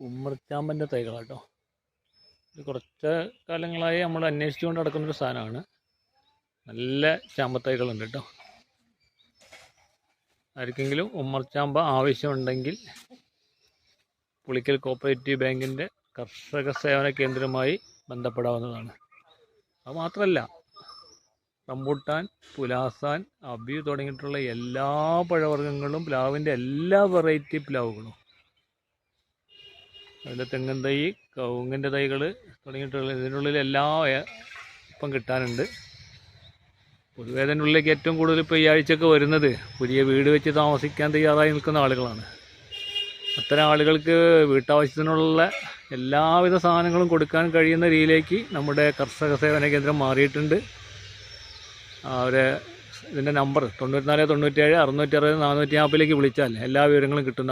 ഉമ്മർച്ചാമ്പൻ്റെ തൈകളാട്ടോ. ഇത് കുറച്ച് കാലങ്ങളായി നമ്മൾ അന്വേഷിച്ചുകൊണ്ട് നടക്കുന്നൊരു സാധനമാണ്. നല്ല ചാമ്പത്തൈകളുണ്ട് കേട്ടോ. ആർക്കെങ്കിലും ഉമ്മർച്ചാമ്പ ആവശ്യമുണ്ടെങ്കിൽ പുളിക്കൽ കോപ്പറേറ്റീവ് ബാങ്കിൻ്റെ കർഷക സേവന കേന്ദ്രവുമായി ബന്ധപ്പെടാവുന്നതാണ്. അത് മാത്രമല്ല, റംബൂട്ടാൻ, പുലാസാൻ, അബി തുടങ്ങിയിട്ടുള്ള എല്ലാ പഴവർഗ്ഗങ്ങളും, പ്ലാവിൻ്റെ എല്ലാ വെറൈറ്റി പ്ലാവുകളും, അതിൽ തെങ്ങിൻ തൈ, കവുങ്ങിൻ്റെ തൈകൾ തുടങ്ങിയിട്ടുള്ള ഇതിനുള്ളിൽ എല്ലാം ഇപ്പം കിട്ടാനുണ്ട്. പൊതുവേ അതിൻ്റെ ഉള്ളിലേക്ക് ഏറ്റവും കൂടുതൽ ഇപ്പോൾ ഈ ആഴ്ചയൊക്കെ വരുന്നത് പുതിയ വീട് വെച്ച് താമസിക്കാൻ തയ്യാറായി നിൽക്കുന്ന ആളുകളാണ്. അത്തരം ആളുകൾക്ക് വീട്ടാവശ്യത്തിനുള്ള എല്ലാവിധ സാധനങ്ങളും കൊടുക്കാൻ കഴിയുന്ന രീതിയിലേക്ക് നമ്മുടെ കർഷക സേവന കേന്ദ്രം മാറിയിട്ടുണ്ട്. ഇതിൻ്റെ നമ്പർ 94 97 660 440 വിളിച്ചാൽ എല്ലാ വിവരങ്ങളും കിട്ടുന്നതാണ്.